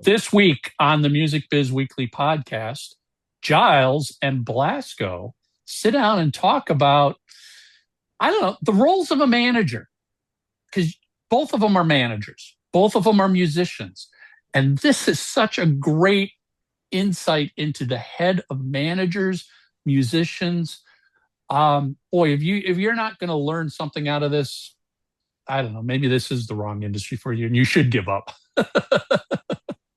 This week on the Music Biz Weekly podcast, Giles and Blasko sit down and talk about, I don't know, the roles of a manager, because both of them are managers, both of them are musicians. And this is such a great insight into the head of managers, musicians. Boy, if you're not going to learn something out of this, I don't know, maybe this is the wrong industry for you and you should give up.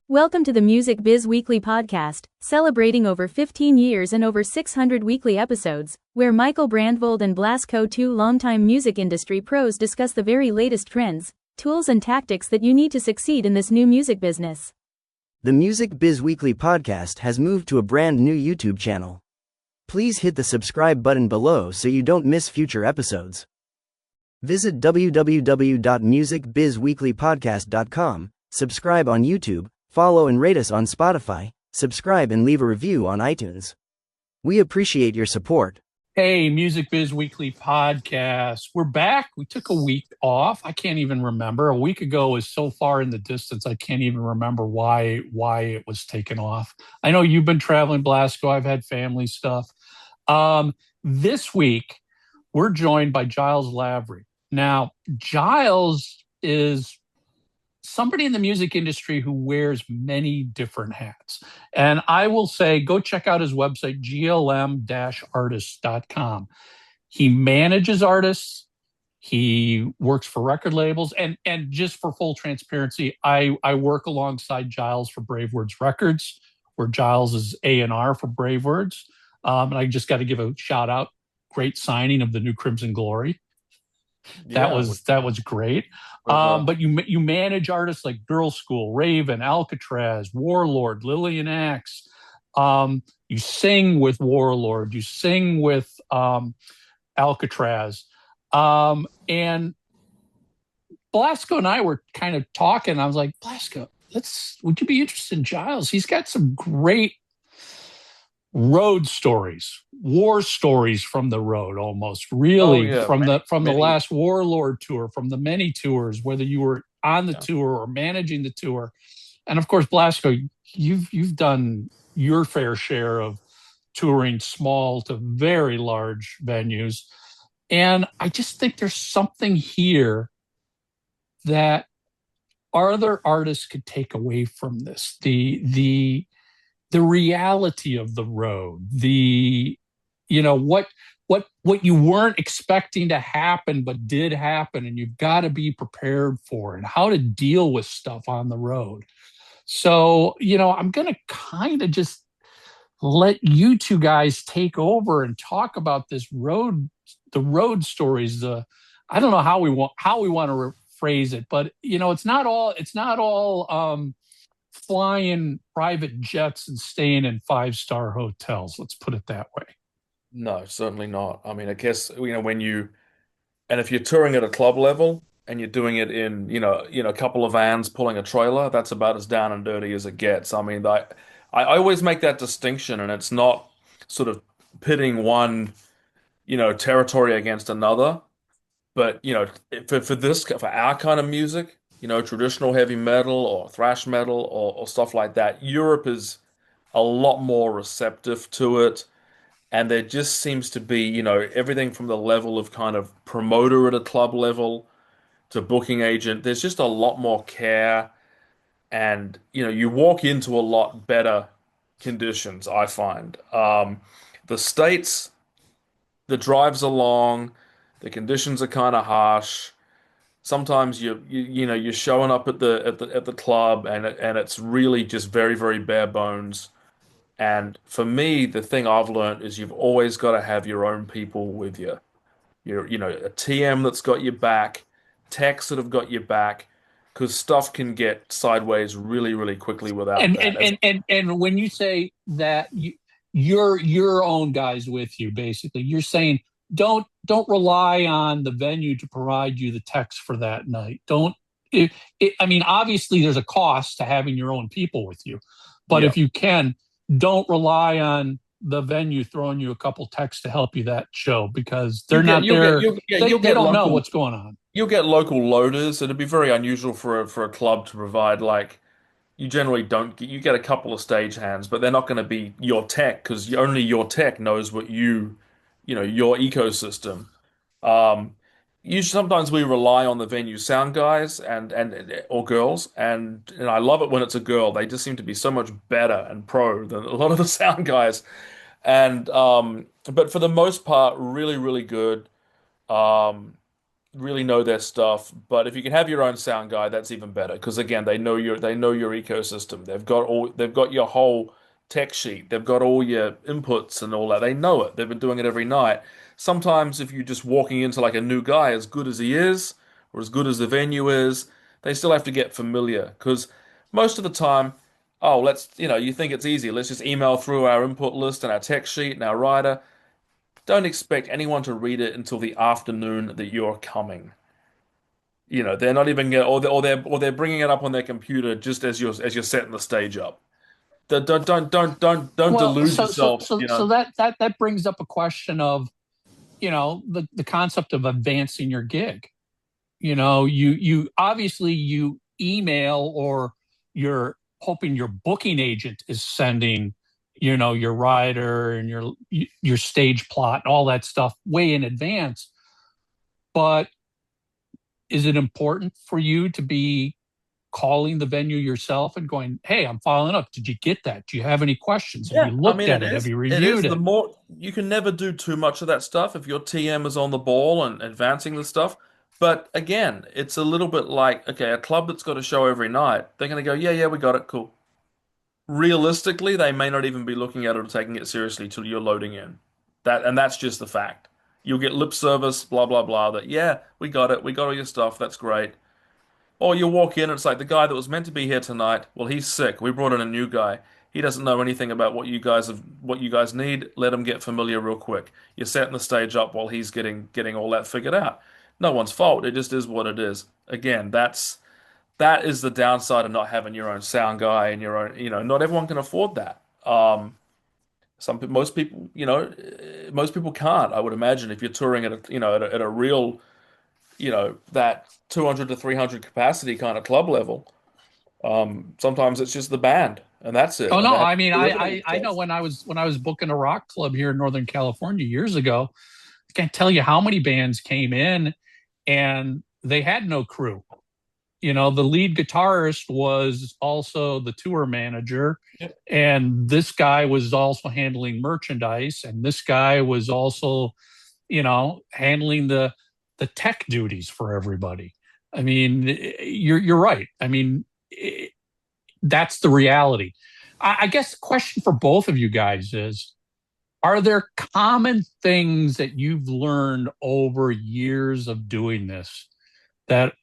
Welcome to the Music Biz Weekly podcast, celebrating over 15 years and over 600 weekly episodes, where Michael Brandvold and Blasko, two longtime music industry pros, discuss the very latest trends, tools and tactics that you need to succeed in this new music business. The Music Biz Weekly podcast has moved to a brand new YouTube channel. Please hit the subscribe button below so you don't miss future episodes. Visit www.musicbizweeklypodcast.com, subscribe on YouTube, follow and rate us on Spotify, subscribe and leave a review on iTunes. We appreciate your support. Hey, Music Biz Weekly podcast. We're back. We took a week off. I can't even remember. A week ago is so far in the distance, I can't even remember why it was taken off. I know you've been traveling, Blasko. I've had family stuff. This week, we're joined by Giles Lavery. Now, Giles is somebody in the music industry who wears many different hats. And I will say, go check out his website, glm-artists.com. He manages artists. He works for record labels. And just for full transparency, I work alongside Giles for BraveWords Records, where Giles is A&R for BraveWords. And I just got to give a shout out. Great signing of the new Crimson Glory. That was great. But you manage artists like Girlschool, Raven, Alacatrazz, Warlord, Lillian Axe. You sing with Warlord. You sing with Alacatrazz. And Blasko and I were kind of talking. I was like, Blasko, would you be interested in Giles? He's got some great road stories, war stories from the road, almost really from the last Warlord tour, from the many tours, whether you were on the tour or managing the tour. And of course, Blasko, you've done your fair share of touring small to very large venues. And I just think there's something here that other artists could take away from this. The reality of the road, what you weren't expecting to happen but did happen, and you've got to be prepared for it, and how to deal with stuff on the road. So, I'm going to kind of just let you two guys take over and talk about the road stories. I don't know how we want to rephrase it, but it's not all flying private jets and staying in 5-star hotels. Let's put it that way. No, certainly not. I mean, I guess, if you're touring at a club level and you're doing it in, a couple of vans pulling a trailer, that's about as down and dirty as it gets. I mean, I always make that distinction, and it's not sort of pitting one, territory against another. But, for our kind of music, traditional heavy metal or thrash metal or stuff like that, Europe is a lot more receptive to it. And there just seems to be, everything from the level of kind of promoter at a club level to booking agent. There's just a lot more care. And, you walk into a lot better conditions, I find. The States, the drives are long, the conditions are kind of harsh. Sometimes you're showing up at the club and it's really just very, very bare bones. And for me, the thing I've learned is you've always got to have your own people with you. A TM that's got your back, techs that have got your back, because stuff can get sideways really, really quickly without that. And when you say that you're your own guys with you, basically, you're saying don't rely on the venue to provide you the techs for that night. Obviously there's a cost to having your own people with you, but if you can, don't rely on the venue throwing you a couple techs to help you that show, because they're not there. They don't know what's going on. You'll get local loaders. It'd be very unusual for a club to provide you generally don't get, you get a couple of stage hands, but they're not going to be your tech because only your tech knows what you know, your ecosystem. Um, sometimes we rely on the venue sound guys and or girls, and I love it when it's a girl. They just seem to be so much better and pro than a lot of the sound guys. And but for the most part, really, really good. Um, really know their stuff. But if you can have your own sound guy, that's even better because again, they know your ecosystem. They've got your whole tech sheet. They've got all your inputs and all that. They know it. They've been doing it every night. Sometimes if you're just walking into like a new guy, as good as he is, or as good as the venue is, they still have to get familiar because most of the time, oh, you think it's easy. Let's just email through our input list and our tech sheet and our writer. Don't expect anyone to read it until the afternoon that you're coming. You know, they're not even gonna, or they're bringing it up on their computer just as you're setting the stage up. Don't Well, delude yourself. You so know, that brings up a question of, the concept of advancing your gig. You obviously you email, or you're hoping your booking agent is sending, your rider and your stage plot and all that stuff way in advance. But is it important for you to be calling the venue yourself and going, "Hey, I'm following up. Did you get that? Do you have any questions? Have yeah. you I looked mean, at it? Have you reviewed the it?" more you can never do too much of that stuff if your TM is on the ball and advancing the stuff. But again, it's a little bit like, okay, a club that's got a show every night, they're going to go, yeah, yeah, we got it, cool. Realistically, they may not even be looking at it or taking it seriously till you're loading in. That's just the fact. You'll get lip service, blah blah blah. That yeah, we got all your stuff. That's great. Or you walk in and it's like the guy that was meant to be here tonight. Well, he's sick. We brought in a new guy. He doesn't know anything about what you guys need. Let him get familiar real quick. You're setting the stage up while he's getting all that figured out. No one's fault. It just is what it is. Again, that is the downside of not having your own sound guy and your own, not everyone can afford that. Most people, most people can't, I would imagine, if you're touring at at a real, that 200 to 300 capacity kind of club level. Sometimes it's just the band and that's it. Oh And no, they have I to mean, do everything I know themselves. when I was booking a rock club here in Northern California years ago, I can't tell you how many bands came in and they had no crew. The lead guitarist was also the tour manager, Yep. and this guy was also handling merchandise, and this guy was also, handling the tech duties for everybody. I mean, you're right. I mean, that's the reality. I guess the question for both of you guys is, are there common things that you've learned over years of doing this that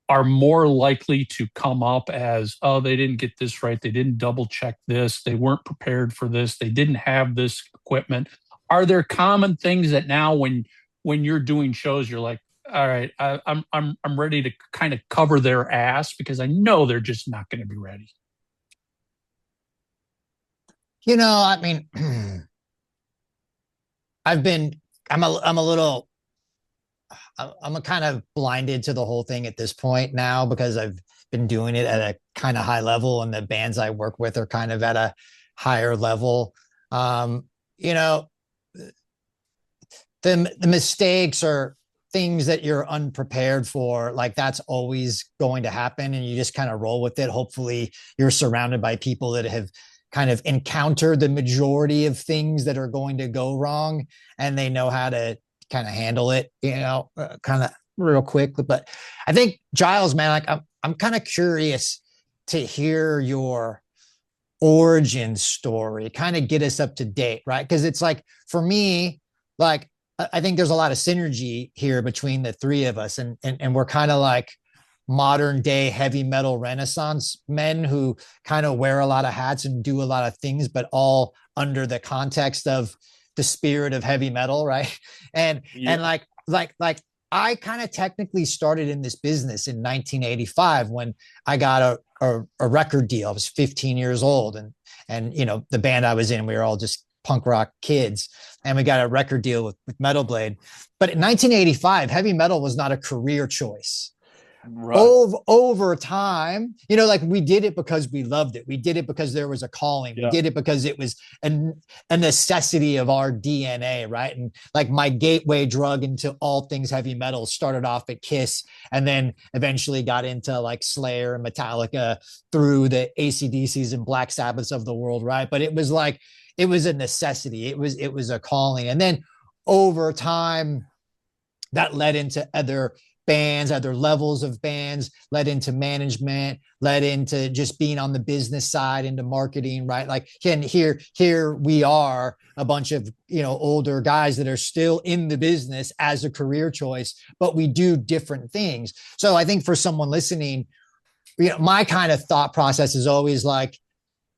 are more likely to come up as, oh, they didn't get this right, they didn't double check this, they weren't prepared for this, they didn't have this equipment? Are there common things that now when you're doing shows, you're like, all right, I'm ready to kind of cover their ass because I know they're just not going to be ready? I mean, I've been, I'm a little, I'm a kind of blinded to the whole thing at this point now because I've been doing it at a kind of high level and the bands I work with are kind of at a higher level. You know, the mistakes are things that you're unprepared for. Like that's always going to happen and you just kind of roll with it. Hopefully you're surrounded by people that have kind of encountered the majority of things that are going to go wrong and they know how to kind of handle it, kind of real quick. But I think Giles, man, like I'm kind of curious to hear your origin story, kind of get us up to date, right? Because it's like for me, like I think there's a lot of synergy here between the three of us, and we're kind of like modern day heavy metal renaissance men who kind of wear a lot of hats and do a lot of things, but all under the context of the spirit of heavy metal, right? And Yeah. and like I kind of technically started in this business in 1985 when I got a record deal. I was 15 years old, and the band I was in, we were all just punk rock kids, and we got a record deal with Metal Blade. But in 1985, heavy metal was not a career choice. Right. over time, like we did it because we loved it. We did it because there was a calling. We Yeah. did it because it was a necessity of our DNA, right? And like my gateway drug into all things heavy metal started off at Kiss and then eventually got into like Slayer and Metallica through the AC/DCs and Black Sabbaths of the world, right? But it was like, it was a necessity. It was a calling. And then over time, that led into other bands, other levels of bands, led into management, led into just being on the business side, into marketing, right? Like, and here we are, a bunch of older guys that are still in the business as a career choice, but we do different things. So I think for someone listening, my kind of thought process is always like,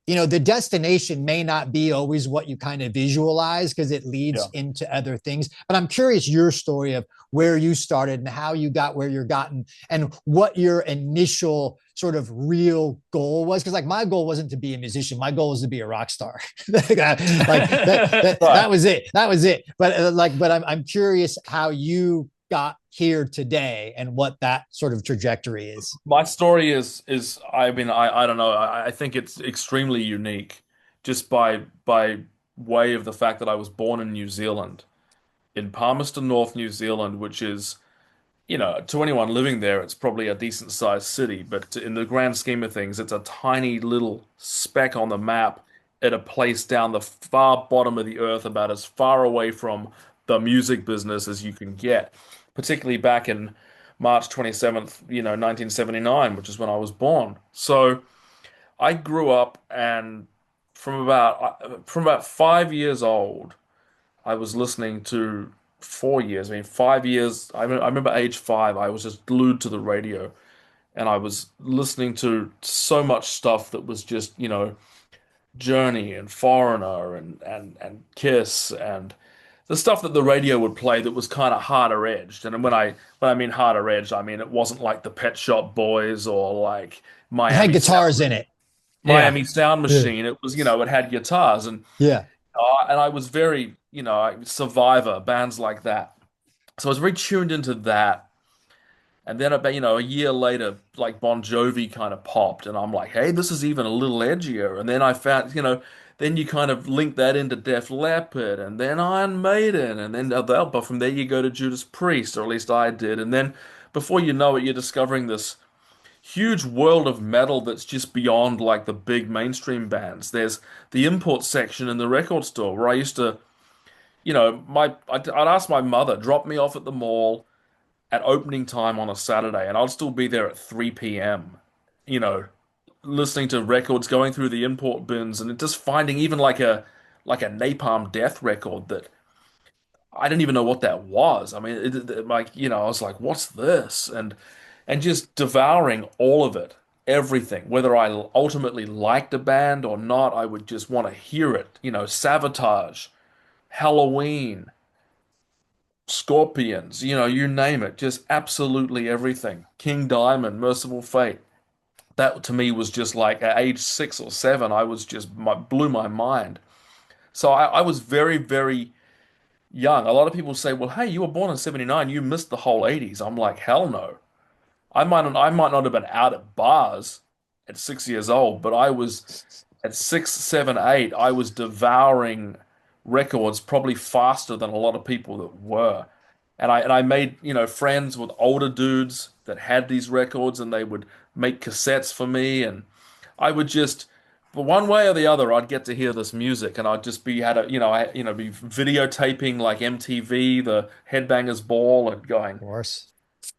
the destination may not be always what you kind of visualize because it leads into other things. But I'm curious your story of where you started and how you got where you're gotten and what your initial sort of real goal was. Because like my goal wasn't to be a musician. My goal was to be a rock star. That was it. That was it. But I'm curious how you got here today and what that sort of trajectory is. My story is I mean I don't know, I think it's extremely unique just by way of the fact that I was born in New Zealand, in Palmerston North, New Zealand, which is, to anyone living there, it's probably a decent sized city, but in the grand scheme of things, it's a tiny little speck on the map at a place down the far bottom of the earth, about as far away from the music business as you can get, particularly back in March 27th, 1979, which is when I was born. So I grew up, and from about 5 years old, I was listening to 4 years. I mean, 5 years. I remember age five. I was just glued to the radio, and I was listening to so much stuff that was just, Journey and Foreigner and Kiss and the stuff that the radio would play that was kind of harder edged. And when I mean harder edged, I mean it wasn't like the Pet Shop Boys or like It had Miami guitars Sound, in it. Yeah. Miami Sound Yeah. Machine. It was, it had guitars Yeah. and I was very, Survivor, bands like that. So I was very tuned into that. And then about, a year later, like Bon Jovi kind of popped, and I'm like, hey, this is even a little edgier. And then I found, then you kind of link that into Def Leppard, and then Iron Maiden, and then but from there you go to Judas Priest, or at least I did. And then before you know it, you're discovering this huge world of metal that's just beyond like the big mainstream bands. There's the import section in the record store where I used to, I'd ask my mother, drop me off at the mall at opening time on a Saturday, and I'll still be there at 3 p.m., you know, listening to records, going through the import bins, and just finding even like a Napalm Death record that I didn't even know what that was. I mean, I was like, what's this? And just devouring all of it, everything. Whether I ultimately liked a band or not, I would just want to hear it. Sabotage, Halloween, Scorpions, you name it, just absolutely everything. King Diamond, Merciful Fate. That to me was just like at age 6 or 7, I was just blew my mind. So I was very, very young. A lot of people say, well, hey, you were born in 79, you missed the whole 80s. I'm like, hell no. I might not have been out at bars at 6 years old, but I was at 6, 7, 8, I was devouring records probably faster than a lot of people that were. And I made, friends with older dudes that had these records, and they would make cassettes for me, and I would just, for one way or the other, I'd get to hear this music, and I'd just be had a be videotaping like MTV, the Headbangers Ball, and going, Of course.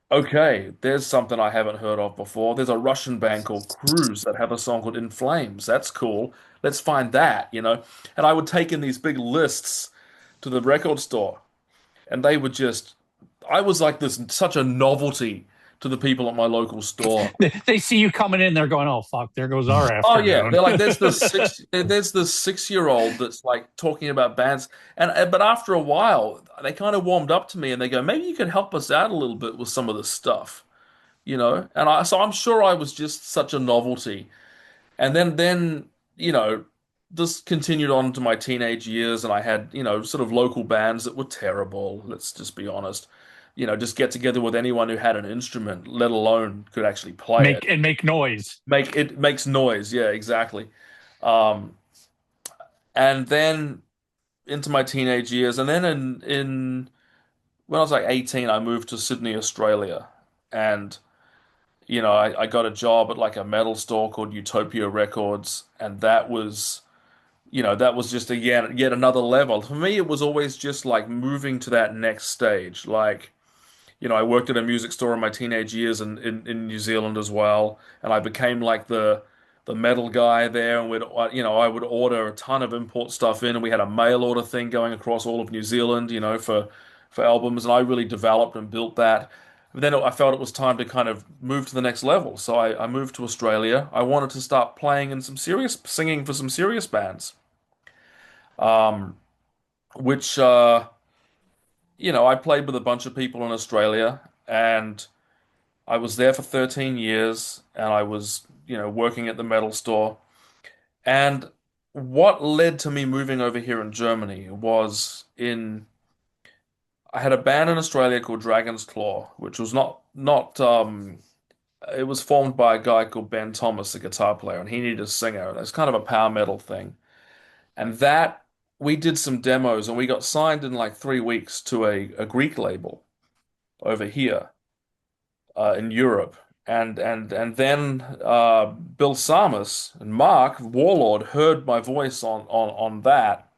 okay, there's something I haven't heard of before. There's a Russian band called Cruise that have a song called In Flames. That's cool. Let's find that. And I would take in these big lists to the record store, and they would just, I was like this, such a novelty to the people at my local store. They see you coming in, they're going, "Oh fuck, there goes our Oh afternoon." yeah, they're like, there's this 6 year old that's like talking about bands, and but after a while, they kind of warmed up to me, and they go, maybe you could help us out a little bit with some of this stuff. And so I'm sure I was just such a novelty, and then this continued on to my teenage years, and I had sort of local bands that were terrible. Let's just be honest. just get together with anyone who had an instrument, let alone could actually play it. Make noise. It makes noise. Yeah, exactly. Um, and then into my teenage years, and then in when I was like 18, I moved to Sydney, Australia, and I got a job at like a metal store called Utopia Records, and that was just a yet another level. For me, it was always just like moving to that next stage. Like, I worked at a music store in my teenage years in New Zealand as well, and I became like the metal guy there, and I would order a ton of import stuff in, and we had a mail order thing going across all of New Zealand, for albums, and I really developed and built that. But then I felt it was time to kind of move to the next level, so I moved to Australia. I wanted to start playing in some serious singing for some serious bands, um, which I played with a bunch of people in Australia, and I was there for 13 years, and I was, working at the metal store. And what led to me moving over here in Germany was I had a band in Australia called Dragon's Claw, which was not it was formed by a guy called Ben Thomas, a guitar player, and he needed a singer. And it's kind of a power metal thing. And that we did some demos, and we got signed in like 3 weeks to a Greek label over here in Europe. And then Bill Samus and Mark Warlord heard my voice on that,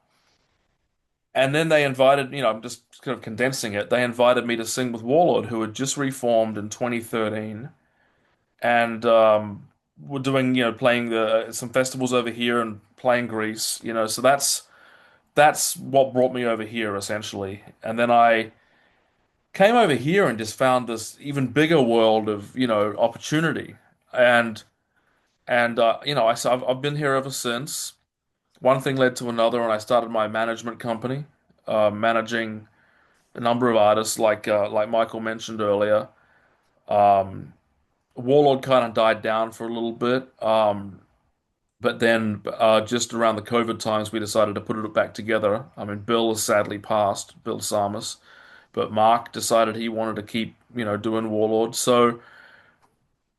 and then they invited, I'm just kind of condensing it. They invited me to sing with Warlord, who had just reformed in 2013, and were doing, playing some festivals over here and playing Greece, So that's what brought me over here essentially, and then I came over here and just found this even bigger world of, opportunity. And so I've been here ever since. One thing led to another, and I started my management company, managing a number of artists like Michael mentioned earlier. Um, Warlord kind of died down for a little bit. But then just around the COVID times, we decided to put it back together. I mean, Bill has sadly passed, Bill Samus, but Mark decided he wanted to keep, doing Warlord. So,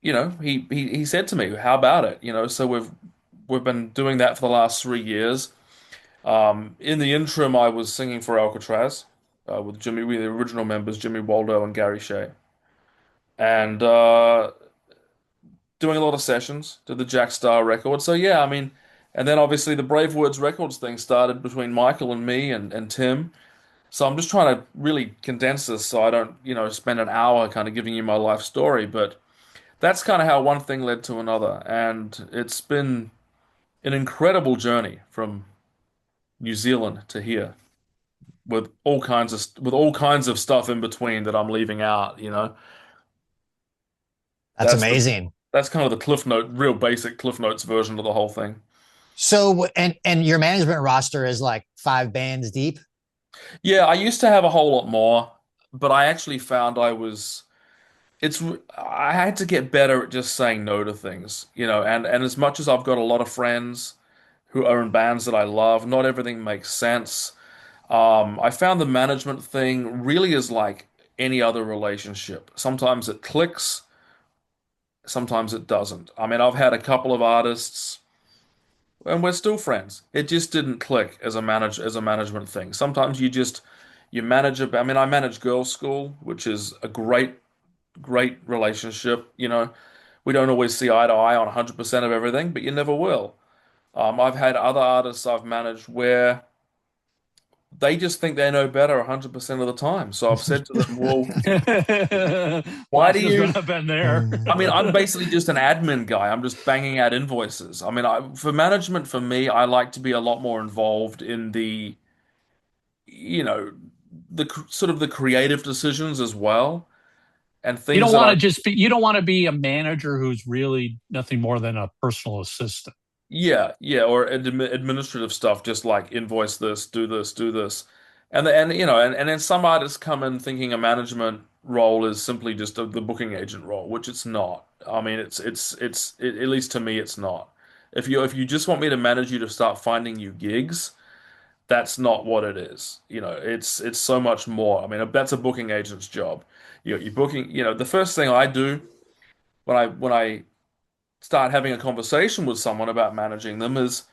he said to me, "How about it?" So we've been doing that for the last 3 years. In the interim, I was singing for Alcatrazz with the original members, Jimmy Waldo and Gary Shea, and doing a lot of sessions, did the Jack Star record. So yeah, I mean, and then obviously the BraveWords Records thing started between Michael and me and Tim. So I'm just trying to really condense this so I don't, spend an hour kind of giving you my life story. But that's kind of how one thing led to another. And it's been an incredible journey from New Zealand to here with all kinds of stuff in between that I'm leaving out. That's That's the amazing. that's kind of the real basic Cliff Notes version of the whole thing. So, and your management roster is like 5 bands deep. Yeah, I used to have a whole lot more, but I actually found I had to get better at just saying no to things. And as much as I've got a lot of friends who are in bands that I love, not everything makes sense. I found the management thing really is like any other relationship. Sometimes it clicks, sometimes it doesn't. I mean, I've had a couple of artists and we're still friends. It just didn't click as a management thing. Sometimes you manage I mean, I manage Girlschool, which is a great relationship. We don't always see eye to eye on 100% of everything, but you never will. I've had other artists I've managed where they just think they know better 100% of the time. So I've said to them, well, why do Blasko's you? gonna have been there. I mean, I'm basically just an admin guy. I'm just banging out invoices. I mean, for management, for me, I like to be a lot more involved in you know, sort of the creative decisions as well, and You things don't that want I, to just be you don't want to be a manager who's really nothing more than a personal assistant. yeah, yeah, or administrative stuff, just like invoice this, do this, do this, and then some artists come in thinking a management role is simply just the booking agent role, which it's not. I mean, at least to me, it's not. If you just want me to manage you to start finding you gigs, that's not what it is. It's so much more. I mean, that's a booking agent's job. You're booking, the first thing I do when I start having a conversation with someone about managing them is,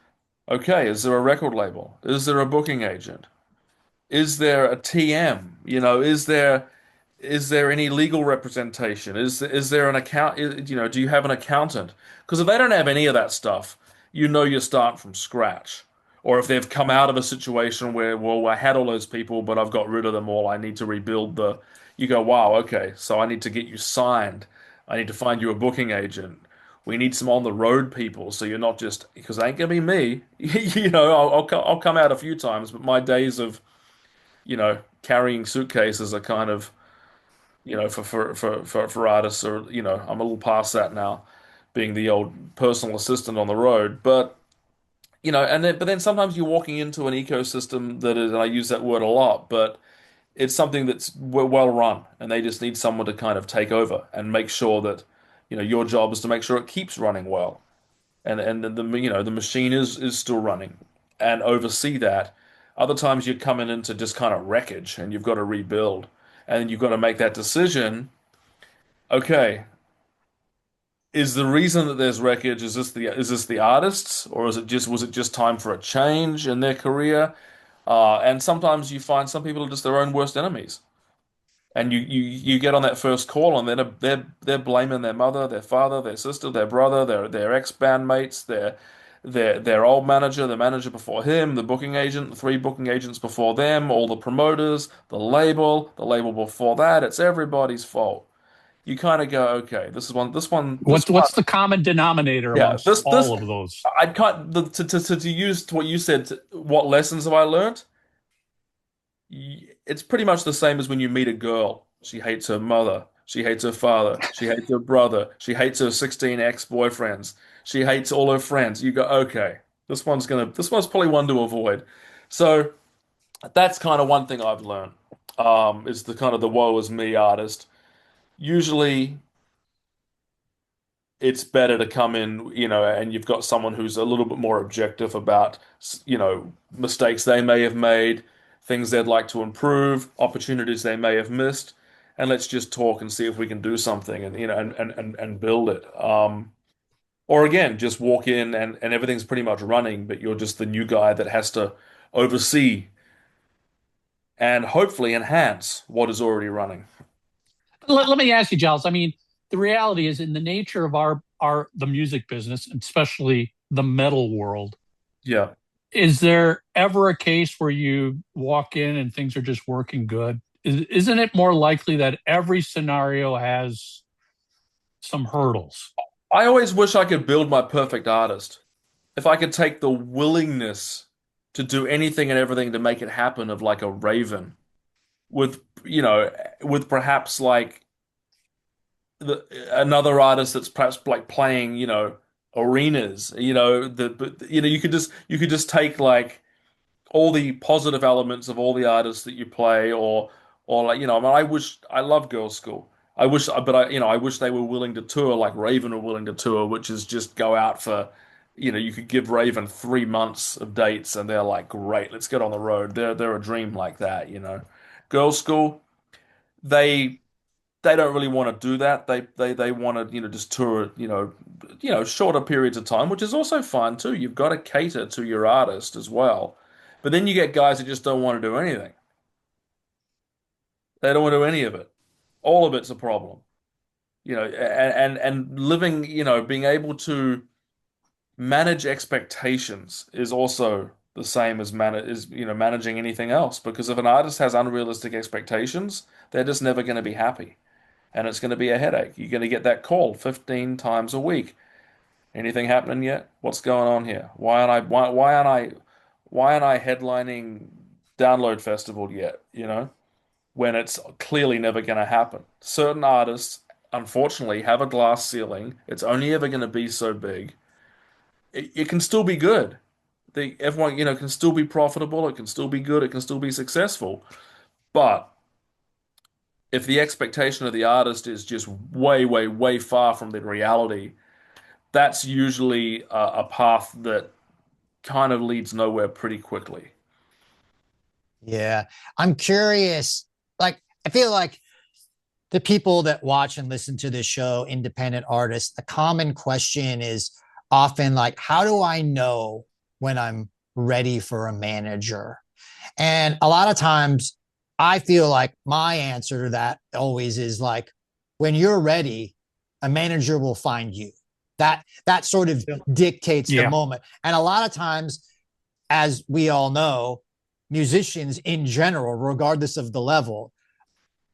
okay, is there a record label? Is there a booking agent? Is there a TM? Is there any legal representation? Is there an account? Do you have an accountant? Because if they don't have any of that stuff, you're starting from scratch. Or if they've come out of a situation where, well, I had all those people, but I've got rid of them all. I need to rebuild you go, wow, okay, so I need to get you signed. I need to find you a booking agent. We need some on the road people, so you're not just, because it ain't gonna be me. I'll come out a few times, but my days of, carrying suitcases are kind of, for artists, or I'm a little past that now, being the old personal assistant on the road. But but then sometimes you're walking into an ecosystem that is, and I use that word a lot, but it's something that's well run, and they just need someone to kind of take over and make sure that, your job is to make sure it keeps running well, and the machine is still running, and oversee that. Other times you're coming into just kind of wreckage, and you've got to rebuild, and you've got to make that decision. Okay, is the reason that there's wreckage, is this the artists, or was it just time for a change in their career? And sometimes you find some people are just their own worst enemies, and you get on that first call, and they're blaming their mother, their father, their sister, their brother, their ex-bandmates, their old manager, the manager before him, the booking agent, the three booking agents before them, all the promoters, the label before that. It's everybody's fault. You kind of go, okay, this one. What's the common denominator Yeah, amongst this all of those? I'd cut to use what you said. What lessons have I learned? It's pretty much the same as when you meet a girl. She hates her mother. She hates her father. She hates her brother. She hates her 16 ex-boyfriends. She hates all her friends. You go, okay, this one's probably one to avoid. So that's kind of one thing I've learned. Is the kind of the woe is me artist. Usually it's better to come in, and you've got someone who's a little bit more objective about, mistakes they may have made, things they'd like to improve, opportunities they may have missed, and let's just talk and see if we can do something, and and build it. Or again, just walk in, and everything's pretty much running, but you're just the new guy that has to oversee and hopefully enhance what is already running. Let me ask you, Giles. I mean, the reality is in the nature of our the music business, especially the metal world, Yeah. is there ever a case where you walk in and things are just working good? Isn't it more likely that every scenario has some hurdles? I always wish I could build my perfect artist. If I could take the willingness to do anything and everything to make it happen, of like a Raven, with with perhaps like another artist that's perhaps like playing, arenas, but you could just take like all the positive elements of all the artists that you play, or like, I mean, I love Girlschool. I wish they were willing to tour like Raven were willing to tour, which is just go out for, you could give Raven 3 months of dates, and they're like, great, let's get on the road. They're a dream like that. Girlschool, they they don't really want to do that. They want to, just tour, shorter periods of time, which is also fine too. You've got to cater to your artist as well. But then you get guys that just don't want to do anything. They don't want to do any of it. All of it's a problem. And living, being able to manage expectations is also the same as managing anything else. Because if an artist has unrealistic expectations, they're just never going to be happy, and it's going to be a headache. You're going to get that call 15 times a week. Anything happening yet? What's going on here? Why aren't I headlining Download Festival yet? When it's clearly never going to happen. Certain artists, unfortunately, have a glass ceiling. It's only ever going to be so big. It can still be good. Everyone, can still be profitable. It can still be good. It can still be successful. But if the expectation of the artist is just way, way, way far from the reality, that's usually a path that kind of leads nowhere pretty quickly. Yeah. I'm curious. Like, I feel like the people that watch and listen to this show, independent artists, the common question is often like, how do I know when I'm ready for a manager? And a lot of times I feel like my answer to that always is like, when you're ready, a manager will find you. That sort of dictates the Yeah. moment. And a lot of times, as we all know, musicians in general, regardless of the level,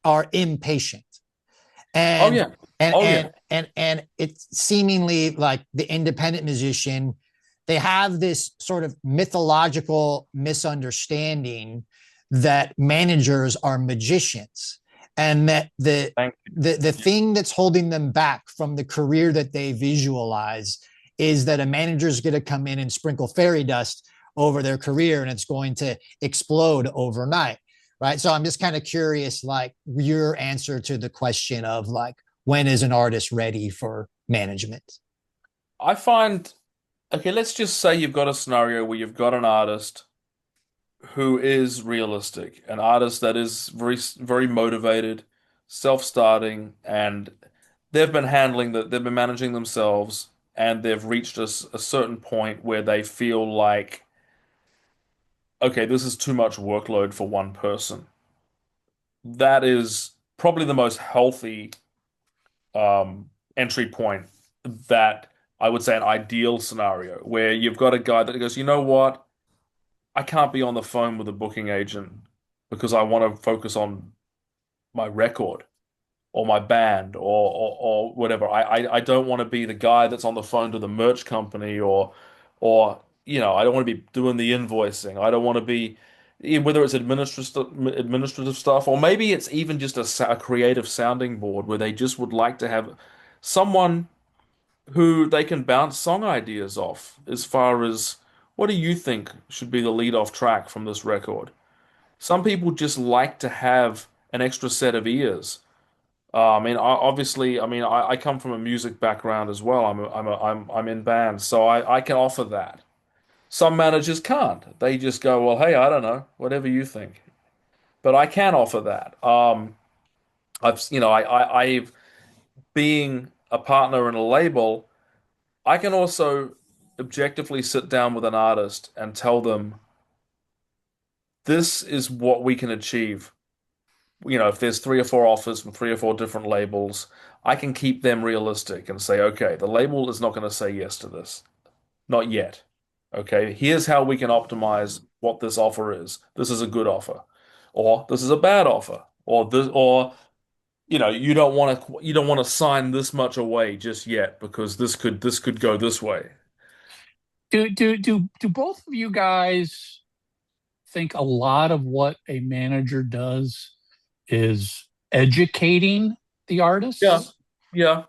are impatient. Oh And yeah. Oh yeah. and it's seemingly like the independent musician, they have this sort of mythological misunderstanding that managers are magicians, and that Thank the you. thing that's holding them back from the career that they visualize is that a manager is going to come in and sprinkle fairy dust over their career and it's going to explode overnight, right? So I'm just kind of curious, like your answer to the question of like, when is an artist ready for management? I find, okay, let's just say you've got a scenario where you've got an artist who is realistic, an artist that is very motivated, self-starting, and they've been managing themselves, and they've reached a certain point where they feel like, okay, this is too much workload for one person. That is probably the most healthy entry point, that I would say an ideal scenario where you've got a guy that goes, you know what? I can't be on the phone with a booking agent because I want to focus on my record or my band or whatever. I don't want to be the guy that's on the phone to the merch company or I don't want to be doing the invoicing. I don't want to be whether it's administrative stuff, or maybe it's even just a creative sounding board where they just would like to have someone who they can bounce song ideas off, as far as what do you think should be the lead off track from this record? Some people just like to have an extra set of ears. Obviously, I come from a music background as well. I'm in bands, so I can offer that. Some managers can't. They just go, well, hey, I don't know, whatever you think. But I can offer that. I've being a partner in a label, I can also objectively sit down with an artist and tell them this is what we can achieve. If there's three or four offers from three or four different labels, I can keep them realistic and say, okay, the label is not going to say yes to this. Not yet. Okay, here's how we can optimize what this offer is. This is a good offer, or this is a bad offer, or you don't want to sign this much away just yet because this could go this way. Do both of you guys think a lot of what a manager does is educating the Yeah, artists? yeah.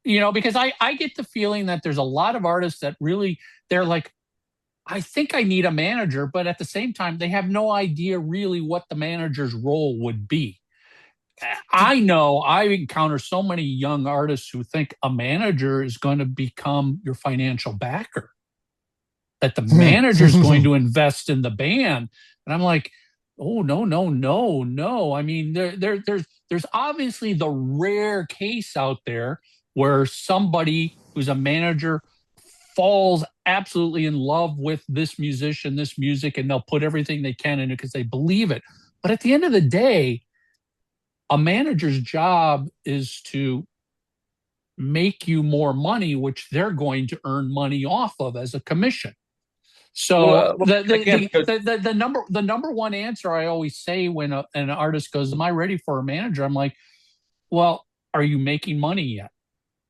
Because I get the feeling that there's a lot of artists that really, they're like, I think I need a manager, but at the same time, they have no idea really what the manager's role would be. I know I encounter so many young artists who think a manager is going to become your financial backer, that the manager is going to invest in the band. And I'm like, oh, no, no, no, no. I mean, there's obviously the rare case out there where somebody who's a manager falls absolutely in love with this musician, this music, and they'll put everything they can in it because they believe it. But at the end of the day, a manager's job is to make you more money, which they're going to earn money off of as a commission. So Look, again, the number one answer I always say when an artist goes, "Am I ready for a manager?" I'm like, "Well, are you making money yet?"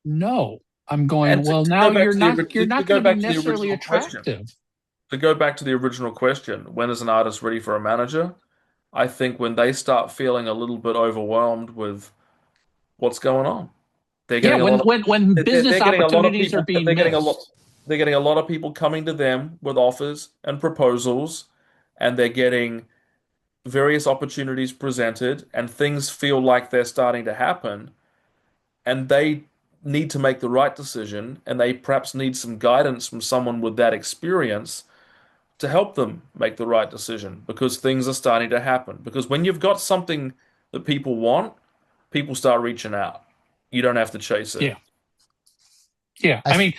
No. I'm going, and "Well, to now go back to you're to not go going to be back to the necessarily original question, attractive." to go back to the original question, when is an artist ready for a manager? I think when they start feeling a little bit overwhelmed with what's going on. They're Yeah, getting a lot of when business they're getting a lot of opportunities are people being missed. they're getting a lot of people coming to them with offers and proposals, and they're getting various opportunities presented, and things feel like they're starting to happen, and they need to make the right decision, and they perhaps need some guidance from someone with that experience to help them make the right decision because things are starting to happen. Because when you've got something that people want, people start reaching out. You don't have to chase it. Yeah. Yeah. I mean,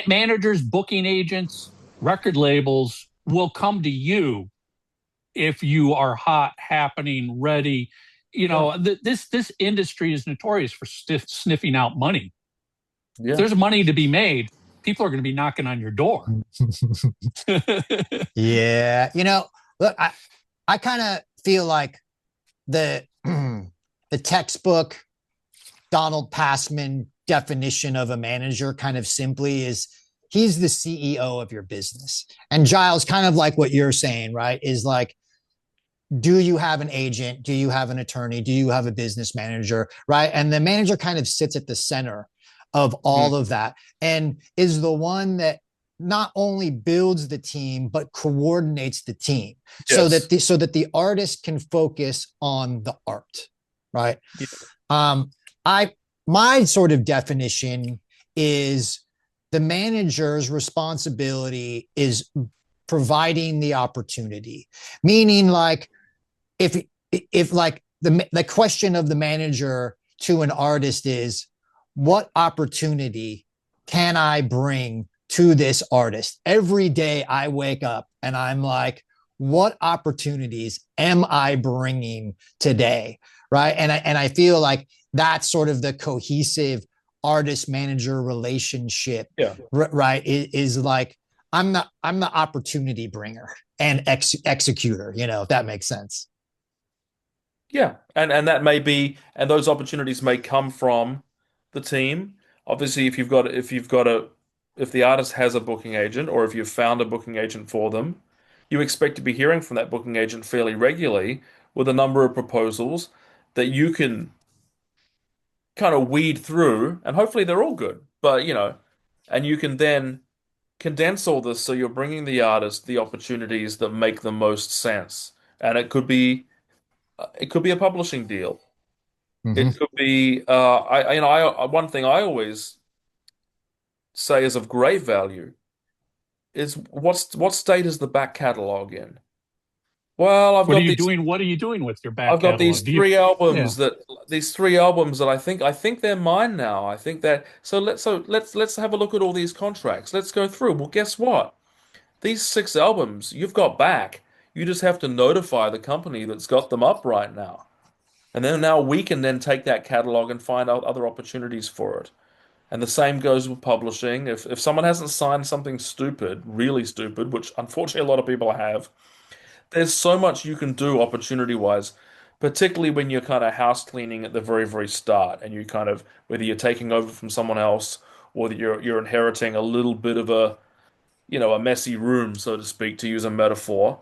managers, booking agents, record labels will come to you if you are hot, happening, ready. You know, this industry is notorious for sniffing out money. Yeah. If there's money to be made, people are going to be knocking on your door. Yeah. You know, look, I kind of feel like the the textbook Donald Passman definition of a manager kind of simply is he's the CEO of your business. And Giles, kind of like what you're saying, right, is like, do you have an agent? Do you have an attorney? Do you have a business manager? Right. And the manager kind of sits at the center of all of that and is the one that not only builds the team, but coordinates the team so that the artist can focus on the art. Right. Yeah. My sort of definition is the manager's responsibility is providing the opportunity, meaning like if like the question of the manager to an artist is, what opportunity can I bring to this artist? Every day I wake up and I'm like, what opportunities am I bringing today? Right. And I feel like that's sort of the cohesive artist manager relationship. Yeah. Right. Is like, I'm the opportunity bringer and executor, you know, if that makes sense. Yeah. And that may be, and those opportunities may come from the team. Obviously, if the artist has a booking agent or if you've found a booking agent for them, you expect to be hearing from that booking agent fairly regularly with a number of proposals that you can kind of weed through, and hopefully they're all good. But, you know, and you can then condense all this so you're bringing the artist the opportunities that make the most sense. And it could be a publishing deal. It could be one thing I always say is of great value is what state is the back catalog in? Well, What are you doing? What are you doing with your back I've got catalog? these three albums that I think they're mine now. I think that let's have a look at all these contracts. Let's go through. Well, guess what? These 6 albums you've got back. You just have to notify the company that's got them up right now. And then now we can then take that catalog and find out other opportunities for it. And the same goes with publishing. If someone hasn't signed something stupid, really stupid, which unfortunately a lot of people have, there's so much you can do opportunity-wise, particularly when you're kind of house cleaning at the very, very start, and you kind of whether you're taking over from someone else or that you're inheriting a little bit of a messy room, so to speak, to use a metaphor.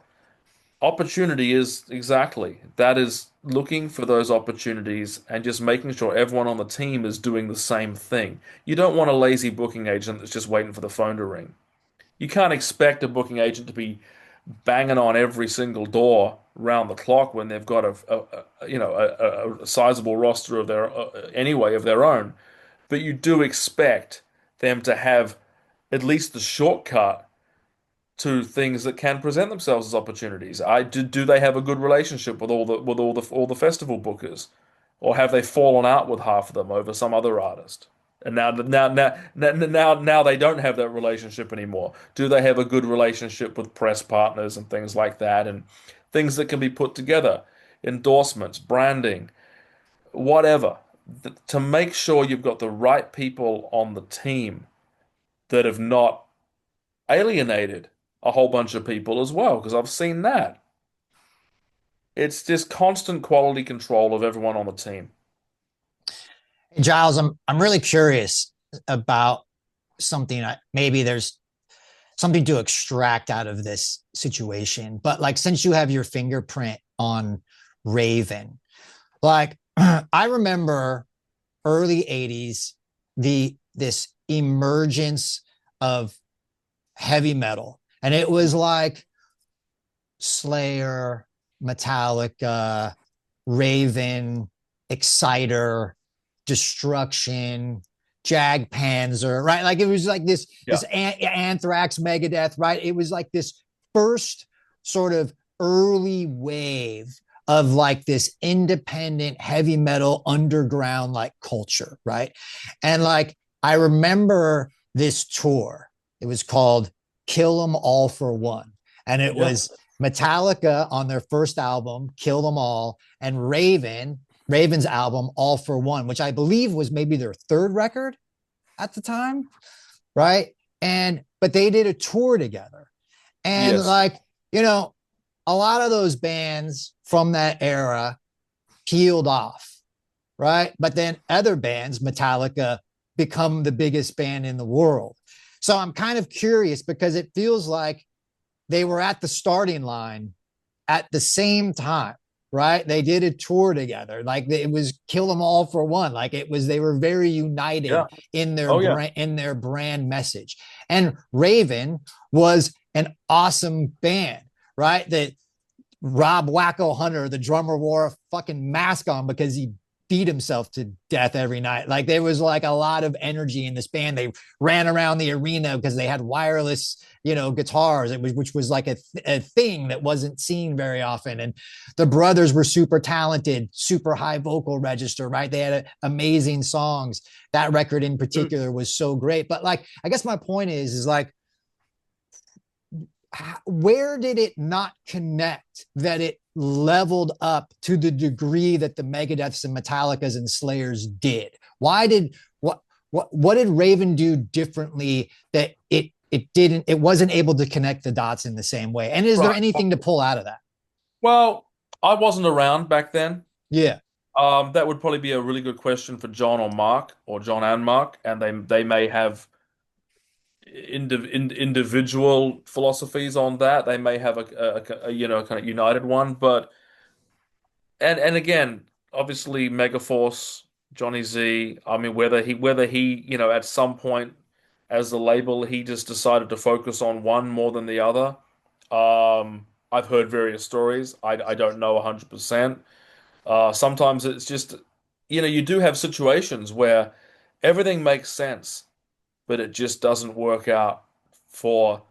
Opportunity is exactly that is looking for those opportunities and just making sure everyone on the team is doing the same thing. You don't want a lazy booking agent that's just waiting for the phone to ring. You can't expect a booking agent to be banging on every single door round the clock when they've got a sizable roster of their own. But you do expect them to have at least the shortcut to things that can present themselves as opportunities. Do they have a good relationship with all the festival bookers, or have they fallen out with half of them over some other artist? And now they don't have that relationship anymore. Do they have a good relationship with press partners and things like that, and things that can be put together, endorsements, branding, whatever, to make sure you've got the right people on the team that have not alienated a whole bunch of people as well, because I've seen that. It's just constant quality control of everyone on the team. Giles, I'm really curious about something. Maybe there's something to extract out of this situation, but like, since you have your fingerprint on Raven, like I remember early 80s, this emergence of heavy metal, and it was like Slayer, Metallica, Raven, Exciter, Destruction, Jagpanzer, right? Like it was like this Anthrax, Megadeth, right? It was like this first sort of early wave of like this independent heavy metal underground like culture, right? And like I remember this tour. It was called Kill 'Em All for One. And it Yeah. was Metallica on their first album, Kill 'Em All, and Raven's album, All for One, which I believe was maybe their third record at the time, right? And but they did a tour together. And Yes. like, you know, a lot of those bands from that era peeled off, right? But then other bands, Metallica, become the biggest band in the world. So I'm kind of curious because it feels like they were at the starting line at the same time, right? They did a tour together. Like it was Kill Them All for One. Like it was, they were very united Yeah. in their Oh, yeah. brand message. And Raven was an awesome band, right? That Rob Wacko Hunter, the drummer, wore a fucking mask on because he beat himself to death every night. Like there was like a lot of energy in this band. They ran around the arena because they had wireless, guitars, which was like a thing that wasn't seen very often. And the brothers were super talented, super high vocal register, right? They had amazing songs. That record in particular was so great. But like, I guess my point is like, where did it not connect that it leveled up to the degree that the Megadeths and Metallicas and Slayers did? Why did what did Raven do differently that it wasn't able to connect the dots in the same way? And is there anything to pull out of that? Well, I wasn't around back then. Yeah. That would probably be a really good question for John or Mark, or John and Mark, and they may have individual philosophies on that. They may have a kind of united one, but and again, obviously Megaforce, Johnny Z. I mean, whether he at some point as the label he just decided to focus on one more than the other. I've heard various stories. I don't know 100%. Sometimes it's just you do have situations where everything makes sense, but it just doesn't work out for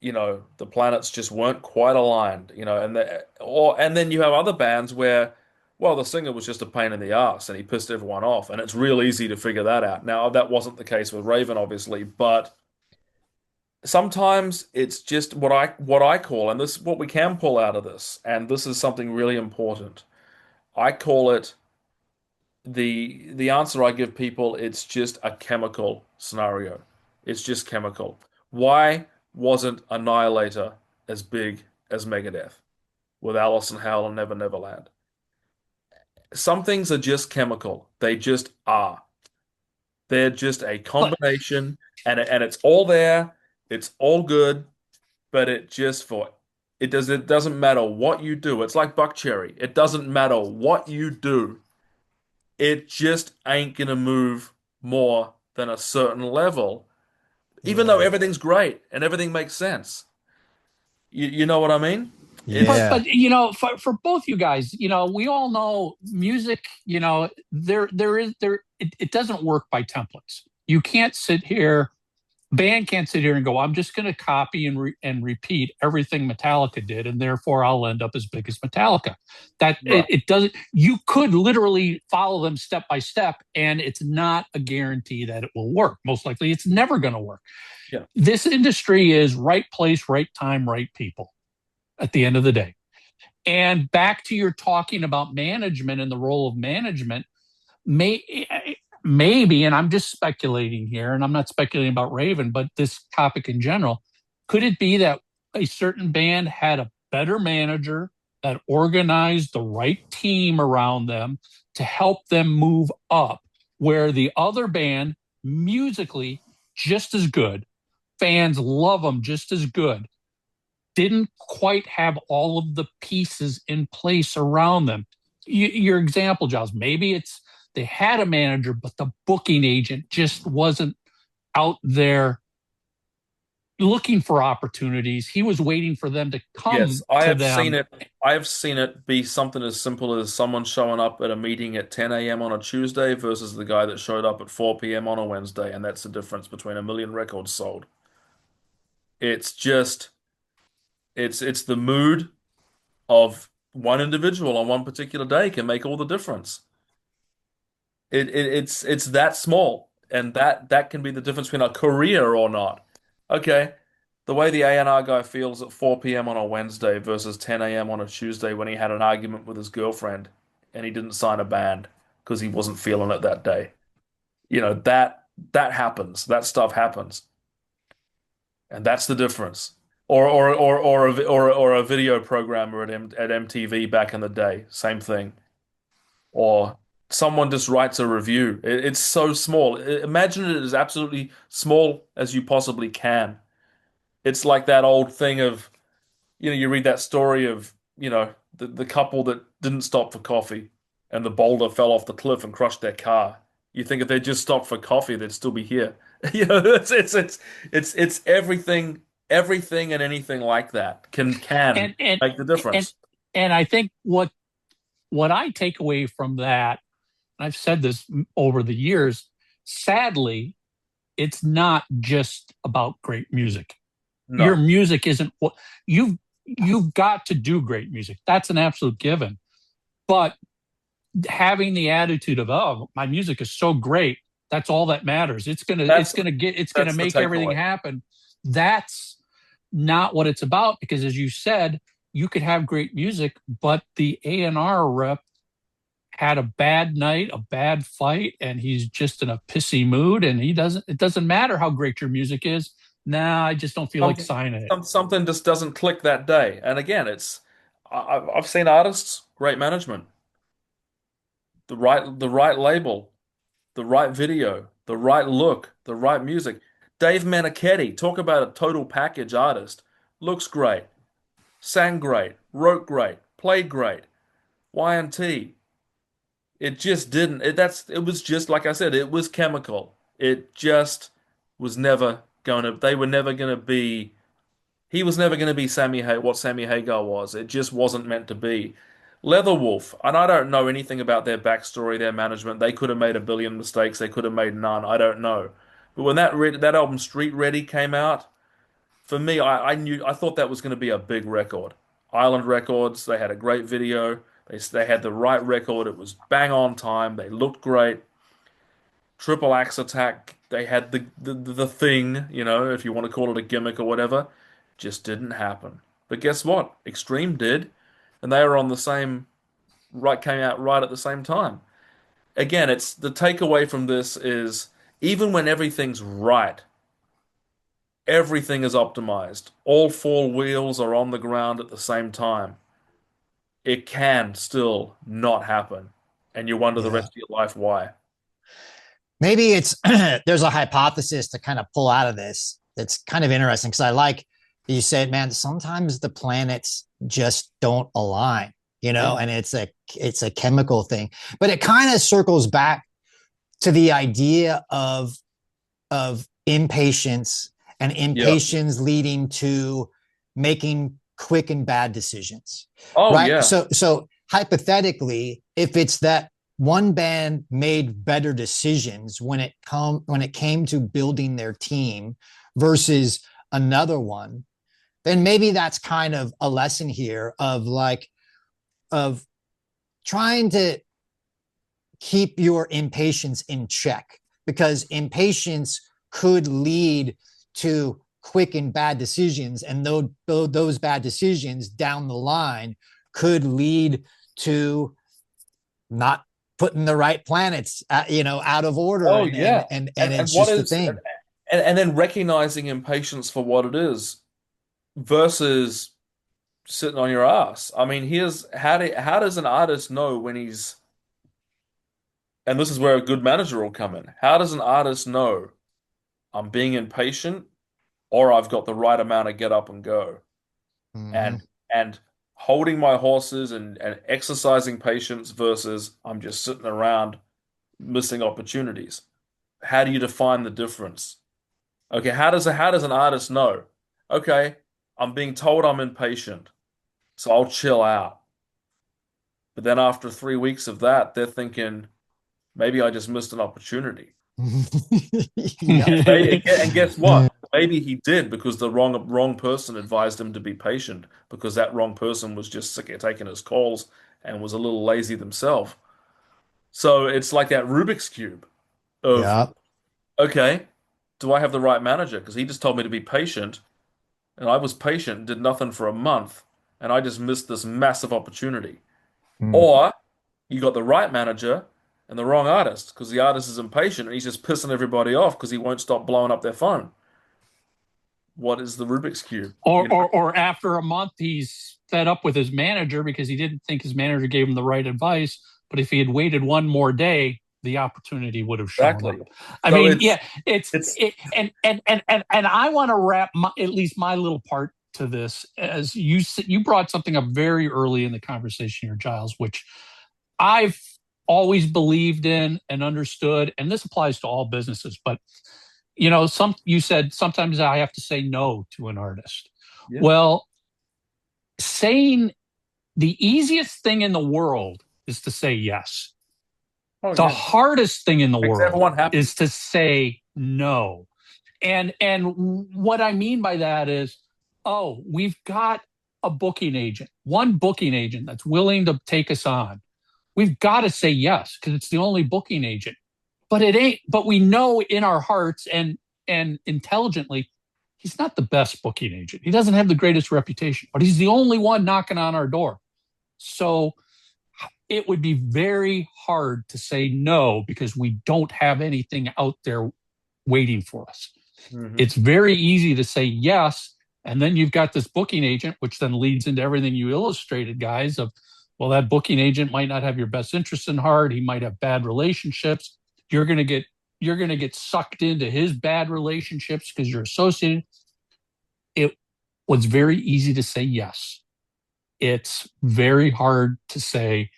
the planets just weren't quite aligned, and then you have other bands where, well, the singer was just a pain in the ass and he pissed everyone off, and it's real easy to figure that out. Now, that wasn't the case with Raven, obviously, but sometimes it's just what I call, and this what we can pull out of this, and this is something really important. I call it the answer I give people, it's just a chemical scenario. It's just chemical. Why wasn't Annihilator as big as Megadeth with Alice in Hell and Never Neverland? Some things are just chemical. They just are. They're just a But combination, and it's all there. It's all good, but it doesn't matter what you do. It's like Buckcherry. It doesn't matter what you do. It just ain't gonna move more than a certain level, even though Yeah. everything's great and everything makes sense. You know what I mean? but Yeah. but for both you guys, we all know music, it doesn't work by templates. You can't sit here, band can't sit here and go, I'm just going to copy and repeat everything Metallica did, and therefore I'll end up as big as Metallica. That Right. it doesn't. You could literally follow them step by step, and it's not a guarantee that it will work. Most likely, it's never going to work. Yeah. This industry is right place, right time, right people. At the end of the day, and back to your talking about management and the role of management, maybe, and I'm just speculating here, and I'm not speculating about Raven, but this topic in general, could it be that a certain band had a better manager that organized the right team around them to help them move up, where the other band, musically, just as good, fans love them just as good, didn't quite have all of the pieces in place around them? Your example, Giles, maybe it's they had a manager, but the booking agent just wasn't out there looking for opportunities. He was waiting for them to Yes, come I to have seen them. it. I have seen it be something as simple as someone showing up at a meeting at 10 a.m. on a Tuesday versus the guy that showed up at 4 p.m. on a Wednesday, and that's the difference between a million records sold. It's just It's the mood of one individual on one particular day can make all the difference. It's that small, and that can be the difference between a career or not. Okay, the way the A&R guy feels at 4 p.m. on a Wednesday versus 10 a.m. on a Tuesday when he had an argument with his girlfriend and he didn't sign a band because he wasn't feeling it that day. That happens. That stuff happens, and that's the difference. Or a video programmer at MTV back in the day, same thing. Or someone just writes a review. It's so small. Imagine it as absolutely small as you possibly can. It's like that old thing of, you read that story of, the couple that didn't stop for coffee and the boulder fell off the cliff and crushed their car. You think if they just stopped for coffee, they'd still be here. It's everything and anything like that can And and make the and difference. and I think what I take away from that, and I've said this over the years, sadly, it's not just about great music. Your No, music isn't what you've got to do great music. That's an absolute given. But having the attitude of, oh, my music is so great, that's all that matters. that's It's gonna that's the make everything takeaway. happen. That's not what it's about, because as you said, you could have great music, but the A&R rep had a bad night, a bad fight, and he's just in a pissy mood, and it doesn't matter how great your music is. Nah, I just don't feel like Something, signing it. something just doesn't click that day. And again, I've seen artists, great management, the right label, the right video, the right look, the right music. Dave Meniketti, talk about a total package artist. Looks great, sang great, wrote great, played great. Y&T, it just didn't. It was just like I said, it was chemical. It just was never gonna. They were never gonna be. He was never going to be what Sammy Hagar was. It just wasn't meant to be. Leatherwolf, and I don't know anything about their backstory, their management. They could have made a billion mistakes. They could have made none. I don't know. But when that album Street Ready came out, for me, I thought that was going to be a big record. Island Records, they had a great video. They had the right record. It was bang on time. They looked great. Triple Axe Attack, they had the thing, if you want to call it a gimmick or whatever, just didn't happen. But guess what? Extreme did, and they were on the same right came out right at the same time. Again, it's the takeaway from this is even when everything's right, everything is optimized. All four wheels are on the ground at the same time. It can still not happen, and you wonder the Yeah. rest of your life why. Maybe it's there's a hypothesis to kind of pull out of this that's kind of interesting because I like you said, man, sometimes the planets just don't align, Yeah. and it's a chemical thing. But it kind of circles back to the idea of impatience and Yeah. impatience leading to making quick and bad decisions, Oh right? yeah. So hypothetically, if it's that one band made better decisions when it came to building their team versus another one, then maybe that's kind of a lesson here of trying to keep your impatience in check, because impatience could lead to quick and bad decisions, and those bad decisions down the line could lead to not putting the right planets out of order, Oh and yeah. And it's what just the is thing. and then recognizing impatience for what it is versus sitting on your ass. I mean, here's how does an artist know when he's and this is where a good manager will come in. How does an artist know I'm being impatient or I've got the right amount of get up and go? Mm-hmm. And holding my horses and exercising patience versus I'm just sitting around missing opportunities. How do you define the difference? Okay, how does an artist know? Okay, I'm being told I'm impatient, so I'll chill out. But then after 3 weeks of that, they're thinking maybe I just missed an opportunity. Yeah. And guess what? maybe he did because the wrong person advised him to be patient because that wrong person was just sick of taking his calls and was a little lazy themselves. So it's like that Rubik's Cube of, Yeah. okay, do I have the right manager? Because he just told me to be patient, and I was patient, did nothing for a month, and I just missed this massive opportunity. Mm. Or you got the right manager and the wrong artist because the artist is impatient and he's just pissing everybody off because he won't stop blowing up their phone. What is the Rubik's Cube? Or, You know, or after a month, he's fed up with his manager because he didn't think his manager gave him the right advice. But if he had waited one more day, the opportunity would have shown up. exactly. I So mean, yeah, it's and I want to wrap at least my little part to this as you brought something up very early in the conversation here, Giles, which I've always believed in and understood, and this applies to all businesses. But you said sometimes I have to say no to an artist. yeah. Well, saying the easiest thing in the world is to say yes. Oh The yeah. hardest thing in the Makes world everyone happy. is to say no. And what I mean by that is, oh, we've got a booking agent, one booking agent that's willing to take us on. We've got to say yes because it's the only booking agent. But it ain't. But we know in our hearts and intelligently, he's not the best booking agent. He doesn't have the greatest reputation, but he's the only one knocking on our door. So it would be very hard to say no because we don't have anything out there waiting for us. Mhm. It's very easy to say yes. And then you've got this booking agent, which then leads into everything you illustrated, guys, of, well, that booking agent might not have your best interests in heart. He might have bad relationships. You're going to get sucked into his bad relationships because you're associated. It was very easy to say yes. It's very hard to say,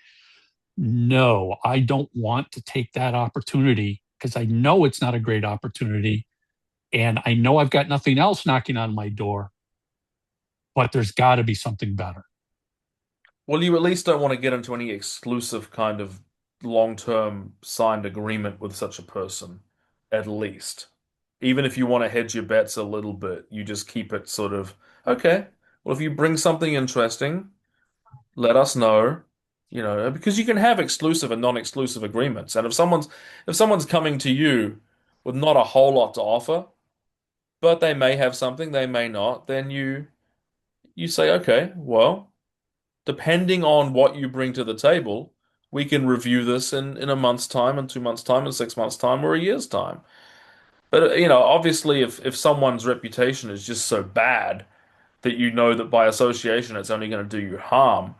no, I don't want to take that opportunity because I know it's not a great opportunity. And I know I've got nothing else knocking on my door, but there's got to be something better. Well, you at least don't want to get into any exclusive kind of long-term signed agreement with such a person, at least. Even if you want to hedge your bets a little bit, you just keep it sort of, okay, well, if you bring something interesting, let us know, because you can have exclusive and non-exclusive agreements. And if someone's coming to you with not a whole lot to offer, but they may have something, they may not, then you say, okay, well, depending on what you bring to the table, we can review this in a month's time, and 2 months' time, and 6 months' time, or a year's time. But obviously, if someone's reputation is just so bad that you know that by association it's only going to do you harm,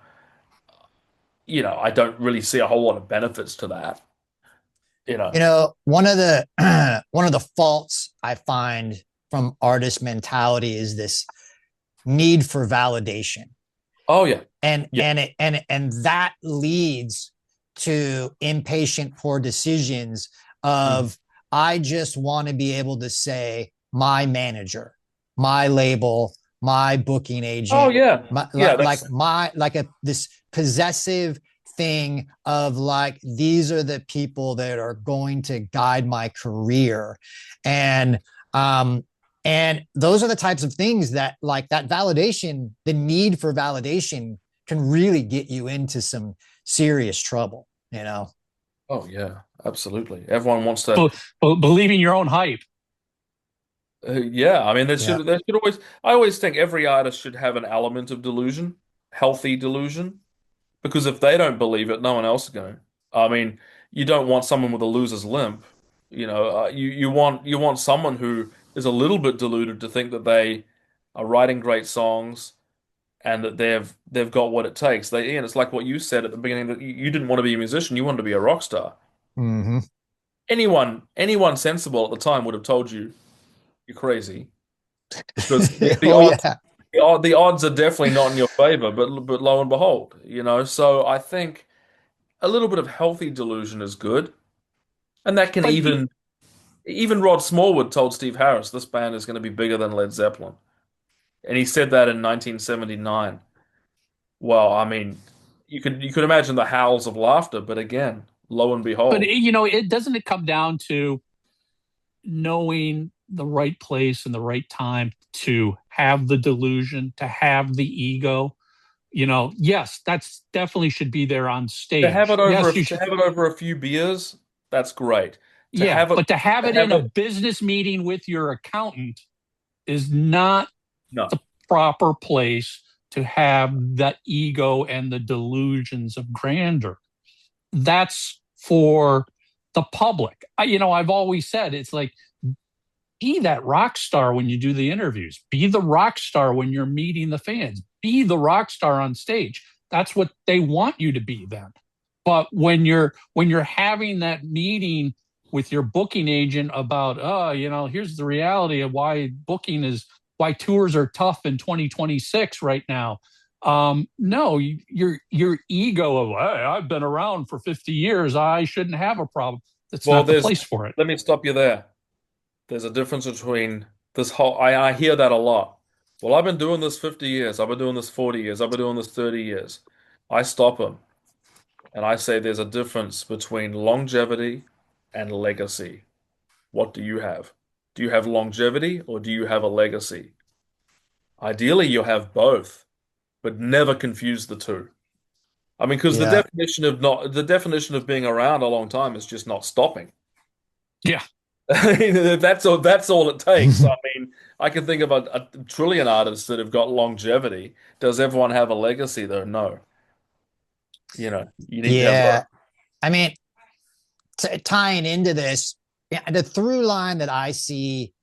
I don't really see a whole lot of benefits to that. You know. One of the one of the faults I find from artist mentality is this need for validation. Oh yeah. And Yeah. and that leads to impatient poor decisions of I just want to be able to say my manager, my label, my booking agent, Oh yeah. Yeah, this possessive thing of like these are the people that are going to guide my career. And those are the types of things that like that validation, the need for validation can really get you into some serious trouble. Oh yeah, absolutely. Everyone wants to. Believing your own hype. Yeah, I mean, Yeah. there should always. I always think every artist should have an element of delusion, healthy delusion, because if they don't believe it, no one else is going to. I mean, you don't want someone with a loser's limp. You want someone who is a little bit deluded to think that they are writing great songs and that they've got what it takes. And it's like what you said at the beginning that you didn't want to be a musician, you wanted to be a rock star. Mm-hmm. Anyone sensible at the time would have told you you're crazy because the Oh odds yeah. the odds are definitely not in your favor, but lo and behold, so I think a little bit of healthy delusion is good, and that can But even Rod Smallwood told Steve Harris this band is going to be bigger than Led Zeppelin, and he said that in 1979. Well, I mean, you could imagine the howls of laughter, but again, lo and behold, it doesn't come down to knowing the right place and the right time to have the delusion, to have the ego. Yes, that's definitely should be there on stage. Yes, you To should. have it over a few beers, that's great. To Yeah, have it but to have to it in have a it business meeting with your accountant is not no. the proper place to have the ego and the delusions of grandeur. That's for the public. I've always said it's like be that rock star when you do the interviews. Be the rock star when you're meeting the fans. Be the rock star on stage. That's what they want you to be then. But when you're having that meeting with your booking agent about, here's the reality of why tours are tough in 2026 right now. No, your ego of, hey, I've been around for 50 years. I shouldn't have a problem. That's Well, not the there's place for it. let me stop you there. There's a difference between this whole I hear that a lot. Well, I've been doing this 50 years. I've been doing this 40 years. I've been doing this 30 years. I stop them and I say there's a difference between longevity and legacy. What do you have? Do you have longevity or do you have a legacy? Ideally, you have both, but never confuse the two. I mean, because Yeah. the definition of being around a long time is just not stopping. Yeah. I mean, that's all it takes. I mean, I can think of a trillion artists that have got longevity. Does everyone have a legacy though? No. You need to have both. Yeah. I mean, tying into this, yeah, the through line that I see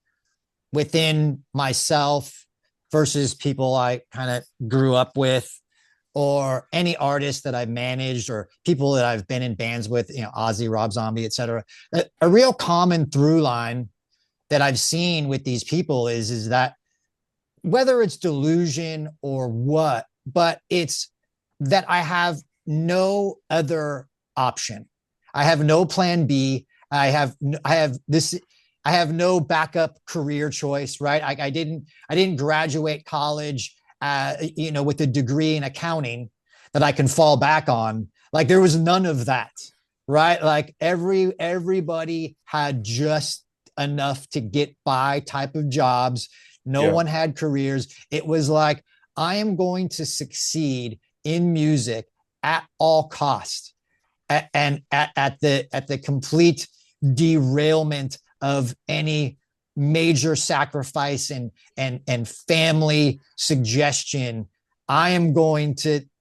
within myself versus people I kind of grew up with, or any artist that I've managed, or people that I've been in bands with, Ozzy, Rob Zombie, etc. A real common through line that I've seen with these people is that whether it's delusion or what, but it's that I have no other option. I have no plan B. I have no backup career choice, right? I didn't graduate college, with a degree in accounting that I can fall back on. Like there was none of that, right? Like everybody had just enough to get by type of jobs. No Yeah. one had careers. It was like, I am going to succeed in music at all costs, and at the complete derailment of any major sacrifice and family suggestion.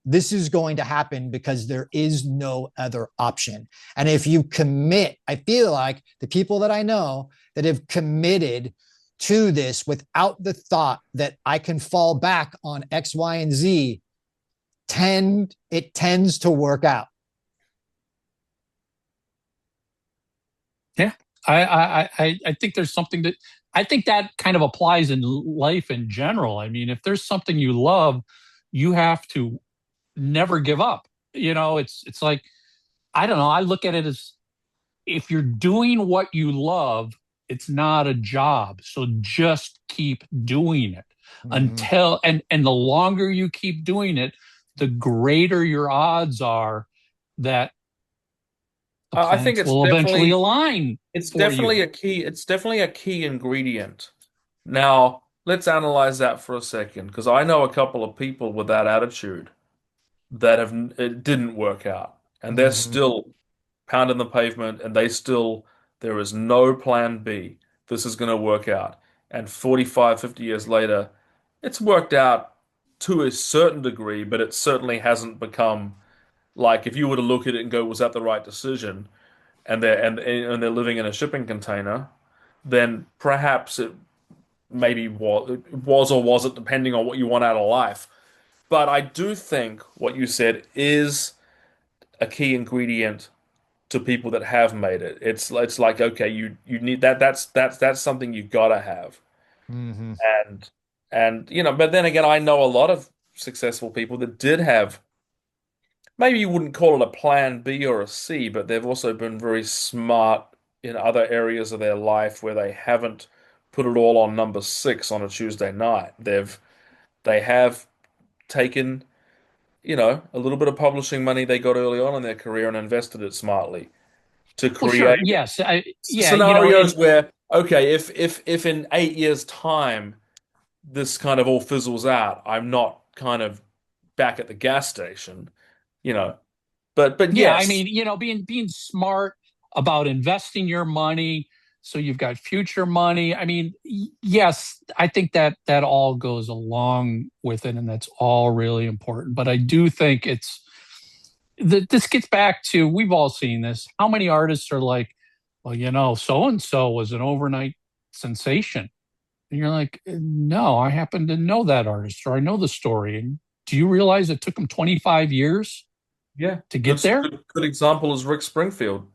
This is going to happen because there is no other option. And if you commit, I feel like the people that I know that have committed to this without the thought that I can fall back on X, Y, and Z, it tends to work out. Yeah. I think there's something that I think that kind of applies in life in general. I mean, if there's something you love, you have to never give up. It's like, I don't know. I look at it as if you're doing what you love, it's not a job. So just keep doing it Mm-hmm. until and the longer you keep doing it, the greater your odds are that the I think planets will eventually align for you. it's definitely a key ingredient. Now, let's analyze that for a second, because I know a couple of people with that attitude that it didn't work out, and they're Mm-hmm. still pounding the pavement, and there is no plan B. This is going to work out. And 45, 50 years later, it's worked out to a certain degree, but it certainly hasn't become like if you were to look at it and go, was that the right decision? And they're living in a shipping container, then perhaps it was or wasn't, depending on what you want out of life. But I do think what you said is a key ingredient to people that have made it. It's like, okay, you need that. That's something you gotta have. Mm-hmm. And but then again, I know a lot of successful people that did have, maybe you wouldn't call it a plan B or a C, but they've also been very smart in other areas of their life where they haven't put it all on number six on a Tuesday night. They have taken, a little bit of publishing money they got early on in their career and invested it smartly to Well, sure. create Yes. Yeah. scenarios And where okay, if in 8 years' time this kind of all fizzles out, I'm not kind of back at the gas station, you know. But Yeah, I yes, mean, being smart about investing your money so you've got future money. I mean, yes, I think that that all goes along with it, and that's all really important. But I do think it's that this gets back to we've all seen this. How many artists are like, well, so and so was an overnight sensation, and you're like, no, I happen to know that artist or I know the story. And do you realize it took them 25 years yeah, to get there? good example is Rick Springfield.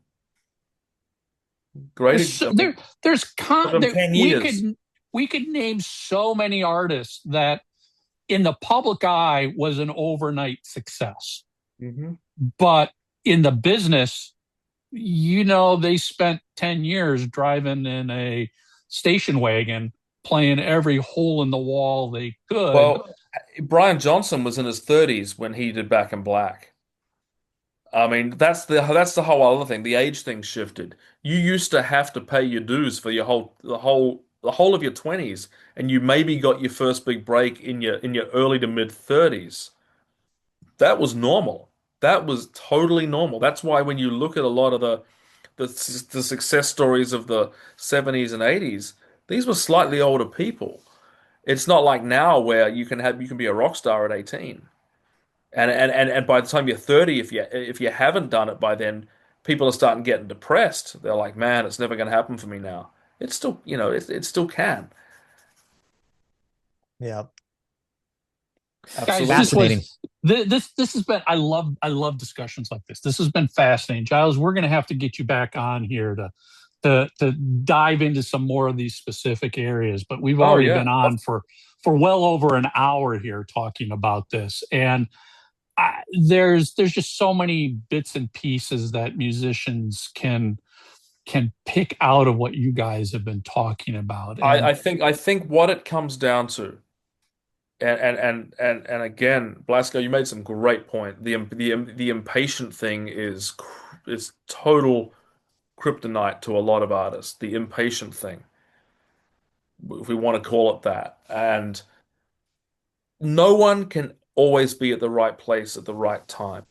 Great There's so, example. Took him there 10 we years. could name so many artists that in the public eye was an overnight success, Hmm. but in the business, they spent 10 years driving in a station wagon, playing every hole in the wall they could. Well, Brian Johnson was in his 30s when he did Back in Black. I mean, that's the whole other thing. The age thing shifted. You used to have to pay your dues for the whole of your 20s, and you maybe got your first big break in your early to mid 30s. That was normal. That was totally normal. That's why when you look at a lot of the success stories of the 70s and 80s, these were slightly older people. It's not like now where you can be a rock star at 18. And by the time you're 30, if you haven't done it by then, people are starting getting depressed. They're like, man, it's never going to happen for me now. It's still, it still can. Yeah. Guys, Absolutely. Fascinating. this has been I love discussions like this. This has been fascinating. Giles, we're going to have to get you back on here to dive into some more of these specific areas, but we've Oh already yeah. been on for well over an hour here talking about this. And there's just so many bits and pieces that musicians can pick out of what you guys have been talking about. I, And I think I think what it comes down to, and again, Blasko, you made some great point. The impatient thing is total kryptonite to a lot of artists. The impatient thing, if we want to call it that, and no one can always be at the right place at the right time.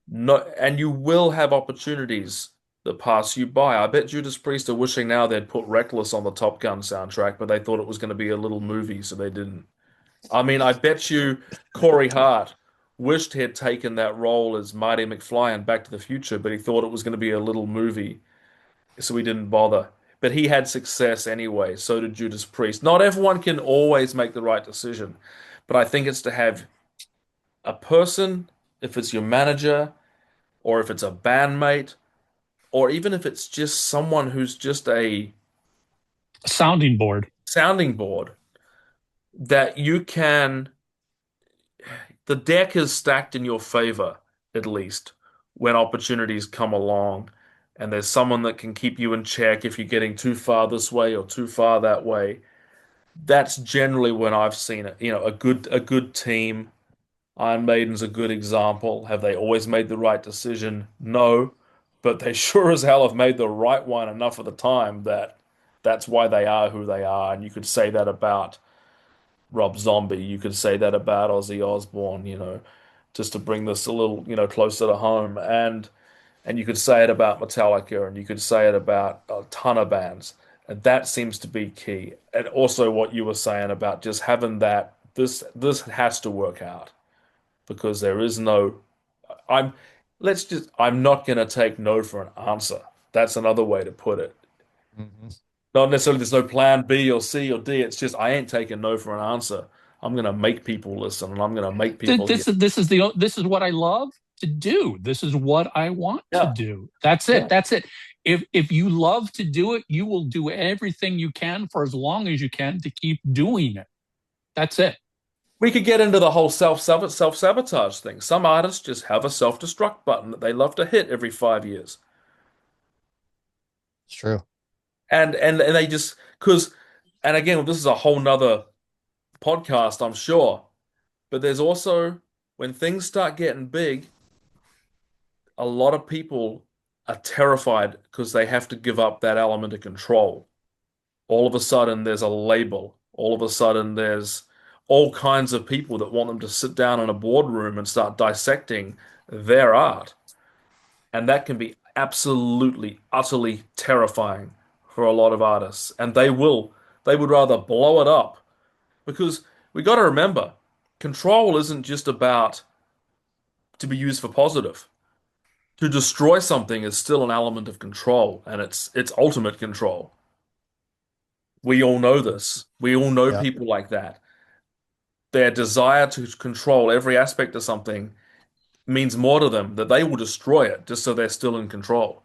No, and you will have opportunities that pass you by. I bet Judas Priest are wishing now they'd put Reckless on the Top Gun soundtrack, but they thought it was going to be a little movie, so they didn't. I mean, I bet you Corey Hart wished he had taken that role as Marty McFly in Back to the Future, but he thought it was going to be a little movie, so he didn't bother. But he had success anyway, so did Judas Priest. Not everyone can always make the right decision, but I think it's to have a person, if it's your manager, or if it's a bandmate, or even if it's just someone who's just a sounding board. sounding board, that the deck is stacked in your favor, at least, when opportunities come along, and there's someone that can keep you in check if you're getting too far this way or too far that way. That's generally when I've seen it. A good team. Iron Maiden's a good example. Have they always made the right decision? No, but they sure as hell have made the right one enough of the time that that's why they are who they are. And you could say that about Rob Zombie. You could say that about Ozzy Osbourne, just to bring this a little, closer to home. And you could say it about Metallica, and you could say it about a ton of bands. And that seems to be key. And also what you were saying about just having that this has to work out because there is no I'm I'm not going to take no for an answer. That's another way to put it. Mhm. Not necessarily there's no plan B or C or D. It's just I ain't taking no for an answer. I'm going to make people listen and I'm going to make people hear. This is what I love to do. This is what I want to Yeah. do. That's it. Yeah. That's it. If you love to do it, you will do everything you can for as long as you can to keep doing it. That's it. We could get into the whole self-sabotage thing. Some artists just have a self-destruct button that they love to hit every 5 years. It's true. And they just because and again, this is a whole nother podcast, I'm sure. But there's also when things start getting big, a lot of people are terrified because they have to give up that element of control. All of a sudden, there's a label. All of a sudden, there's all kinds of people that want them to sit down in a boardroom and start dissecting their art. And that can be absolutely, utterly terrifying for a lot of artists. And they would rather blow it up because we got to remember, control isn't just about to be used for positive. To destroy something is still an element of control, and it's ultimate control. We all know this. We all know Yeah. people like that. Their desire to control every aspect of something means more to them that they will destroy it just so they're still in control.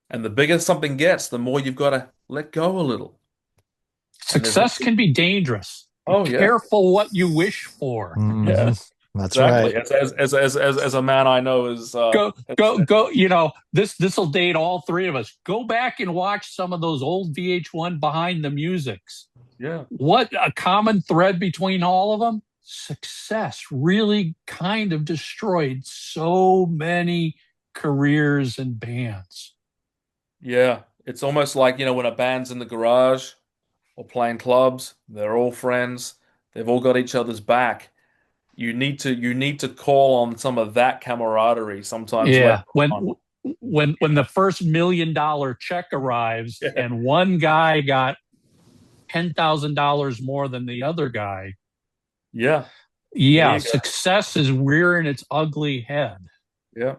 And the bigger something gets, the more you've got to let go a little. Success can be dangerous. Oh, Be yeah. careful what you wish for. Yeah. That's Exactly. right. As a man I know is Go. You know, this will date all three of us. Go back and watch some of those old VH1 behind the musics. yeah. What a common thread between all of them. Success really kind of destroyed so many careers and bands. Yeah. It's almost like, when a band's in the garage or playing clubs, they're all friends. They've all got each other's back. You need to call on some of that camaraderie sometimes later Yeah. on. When the first $1 million check arrives Yeah. and one guy got $10,000 more than the other guy. Yeah. Yeah, There you go. success is rearing its ugly head. Yeah.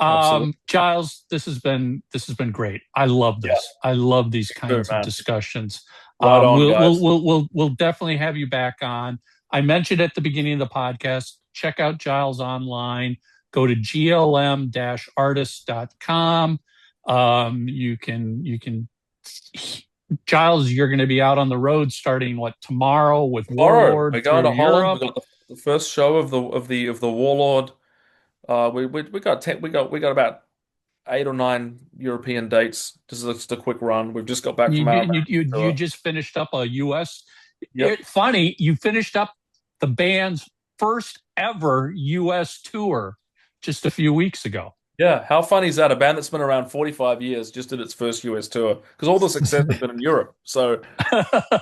Absolutely. Giles, this has been great. I love this. Yeah. I love these kinds man. of discussions. Right on, guys. We'll definitely have you back on. I mentioned at the beginning of the podcast, check out Giles online. Go to glm-artist.com. You can Giles, you're going to be out on the road starting tomorrow with Warlord We're going through to Holland. Europe. We got the first show of the Warlord. We got about 8 or 9 European dates. Just a quick run. We've just got back from our You just finished up a U.S. Yep. Funny, you finished up the band's first ever U.S. tour just a few weeks ago. Yeah, how funny is that? A band that's been around 45 years just did its first US tour because all the success has been in Europe. So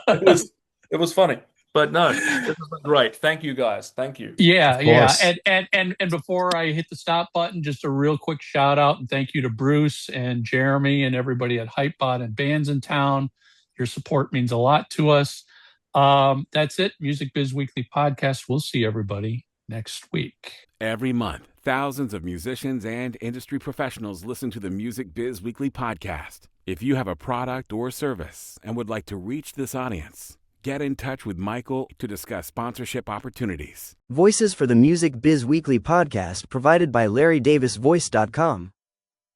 it was funny. But no, this has been great. Thank you guys. Thank you. Yeah. And before I hit the stop button, just a real quick shout out and thank you to Bruce and Jeremy and everybody at Hypebot and Bands in Town. Your support means a lot to us. That's it. Music Biz Weekly Podcast. We'll see everybody next week. Every month, thousands of musicians and industry professionals listen to the Music Biz Weekly Podcast. If you have a product or service and would like to reach this audience, get in touch with Michael to discuss sponsorship opportunities. Voices for the Music Biz Weekly Podcast provided by LarryDavisVoice.com.